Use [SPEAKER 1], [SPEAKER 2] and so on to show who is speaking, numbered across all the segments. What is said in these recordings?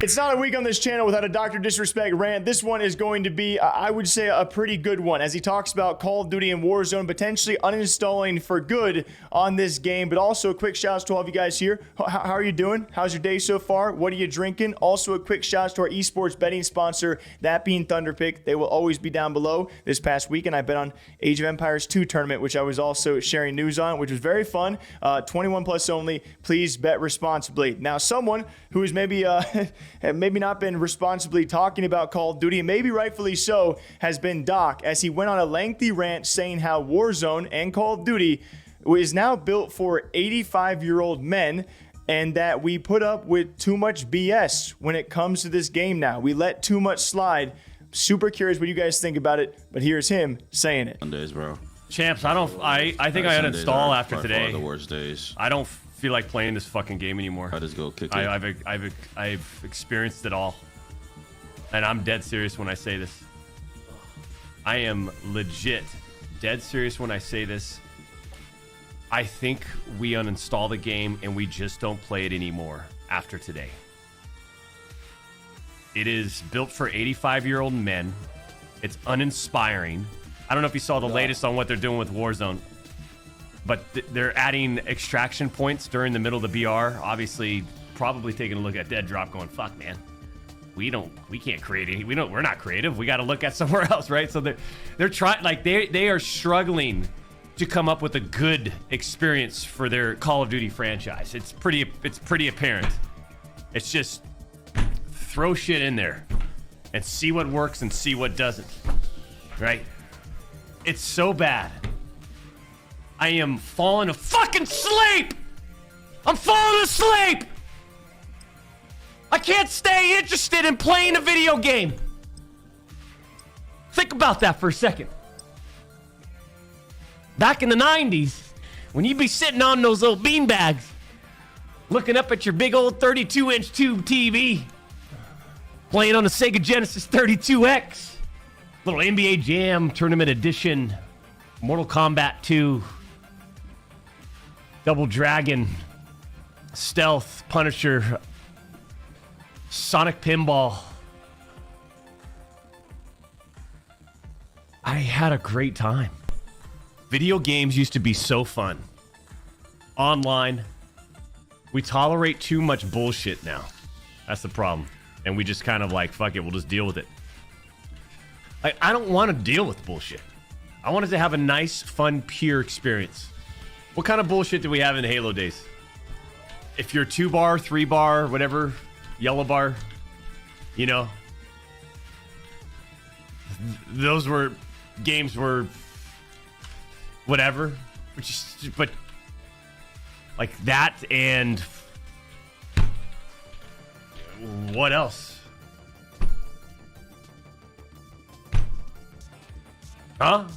[SPEAKER 1] It's not a week on this channel without a Dr. Disrespect rant. This one is going to be, I would say, a pretty good one, as he talks about Call of Duty and Warzone potentially uninstalling for good on this game. But also a quick shout out to all of you guys here. How are you doing? How's your day so far? What are you drinking? Also a quick shout out to our esports betting sponsor, that being Thunderpick. They will always be down below. This past weekend, I bet on Age of Empires 2 tournament, which I was also sharing news on, which was very fun. 21 plus only. Please bet responsibly. Now, someone who is maybe not been responsibly talking about Call of Duty, and maybe rightfully so, has been Doc, as he went on a lengthy rant saying how Warzone and Call of Duty is now built for 85-year-old men, and that we put up with too much BS when it comes to this game now. We let too much slide. Super curious what you guys think about it, but here's him saying it.
[SPEAKER 2] Days, bro.
[SPEAKER 3] Champs, I think I uninstall after today.
[SPEAKER 2] The worst days.
[SPEAKER 3] I don't feel like playing this fucking game anymore.
[SPEAKER 2] I just go kick it.
[SPEAKER 3] I've experienced it all, and I'm dead serious when I say this. I am legit dead serious when I say this. I think we uninstall the game and we just don't play it anymore after today. It is built for 85-year-old men. It's uninspiring. I don't know if you saw the latest on what they're doing with Warzone, but they're adding extraction points during the middle of the BR. Obviously, probably taking a look at Dead Drop going, fuck, man. We can't create any. We're not creative. We got to look at somewhere else, right? So they're trying, like they are struggling to come up with a good experience for their Call of Duty franchise. It's pretty apparent. It's just throw shit in there and see what works and see what doesn't, right? It's so bad. I am falling a fucking sleep. I'm falling asleep. I can't stay interested in playing a video game. Think about that for a second. Back in the 90s, when you'd be sitting on those little beanbags, looking up at your big old 32-inch tube TV, playing on the Sega Genesis 32X, little NBA Jam Tournament Edition, Mortal Kombat 2, Double Dragon, Stealth, Punisher, Sonic Pinball. I had a great time. Video games used to be so fun. Online, we tolerate too much bullshit now. That's the problem. And we just kind of like, fuck it, we'll just deal with it. Like, I don't want to deal with bullshit. I wanted to have a nice, fun, pure experience. What kind of bullshit do we have in the Halo days? If you're 2-bar, 3-bar, whatever, yellow bar, you know, those were games were whatever, but like that, and what else? Huh?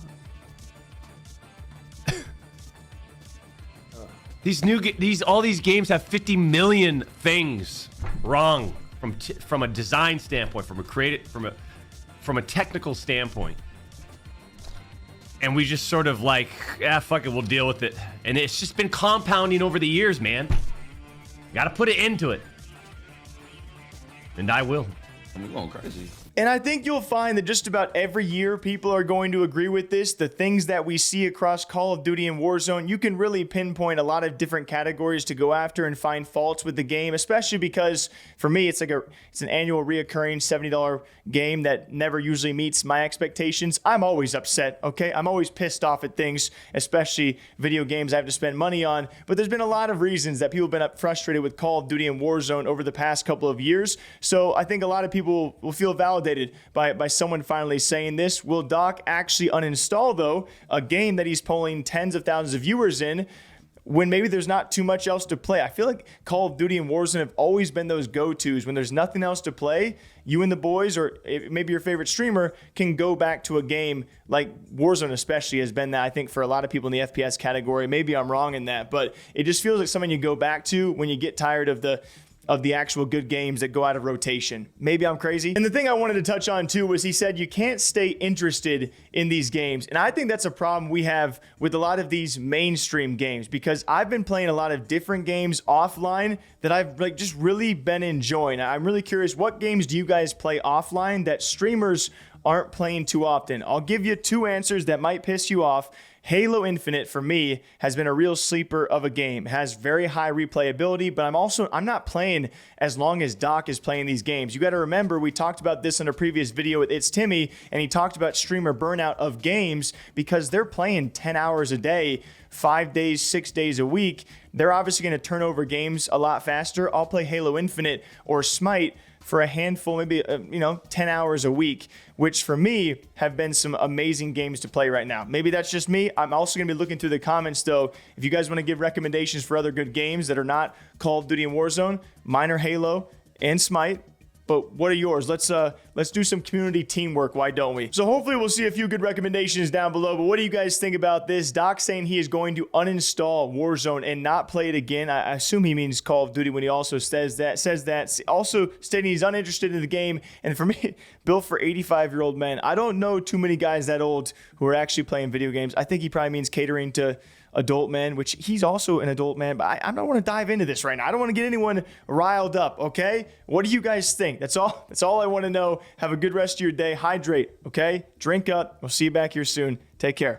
[SPEAKER 3] All these games have 50 million things wrong from a design standpoint, from a technical standpoint. And we just sort of like, fuck it, we'll deal with it. And it's just been compounding over the years, man. Got to put it into it. And I will.
[SPEAKER 2] I'm going crazy.
[SPEAKER 1] And I think you'll find that just about every year people are going to agree with this. The things that we see across Call of Duty and Warzone, you can really pinpoint a lot of different categories to go after and find faults with the game, especially because for me, it's an annual reoccurring $70 game that never usually meets my expectations. I'm always upset, okay? I'm always pissed off at things, especially video games I have to spend money on. But there's been a lot of reasons that people have been frustrated with Call of Duty and Warzone over the past couple of years. So I think a lot of people will feel validated by someone finally saying this. Will Doc actually uninstall, though, a game that he's pulling tens of thousands of viewers in when maybe there's not too much else to play? I feel like Call of Duty and Warzone have always been those go-tos. When there's nothing else to play, you and the boys, or maybe your favorite streamer, can go back to a game like Warzone especially has been that, I think, for a lot of people in the FPS category. Maybe I'm wrong in that, but it just feels like something you go back to when you get tired of the of the actual good games that go out of rotation. Maybe I'm crazy. And the thing I wanted to touch on too was he said you can't stay interested in these games. And I think that's a problem we have with a lot of these mainstream games, because I've been playing a lot of different games offline that I've like just really been enjoying. I'm really curious, what games do you guys play offline that streamers aren't playing too often? I'll give you 2 answers that might piss you off. Halo Infinite for me has been a real sleeper of a game. It has very high replayability, but I'm not playing as long as Doc is playing these games. You got to remember, we talked about this in a previous video with It's Timmy, and he talked about streamer burnout of games because they're playing 10 hours a day, 5 days, 6 days a week. They're obviously going to turn over games a lot faster. I'll play Halo Infinite or Smite for a handful, maybe 10 hours a week, which for me have been some amazing games to play right now. Maybe that's just me. I'm also going to be looking through the comments though. If you guys want to give recommendations for other good games that are not Call of Duty and Warzone, mine are Halo and Smite. But what are yours? Let's do some community teamwork. Why don't we? So hopefully we'll see a few good recommendations down below. But what do you guys think about this? Doc saying he is going to uninstall Warzone and not play it again. I assume he means Call of Duty when he also says that. Also stating he's uninterested in the game. And for me, built for 85-year-old men. I don't know too many guys that old who are actually playing video games. I think he probably means catering to adult men, which he's also an adult man, but I don't want to dive into this right now. I don't want to get anyone riled up, okay? What do you guys think? That's all I want to know. Have a good rest of your day. Hydrate, okay? Drink up. We'll see you back here soon. Take care.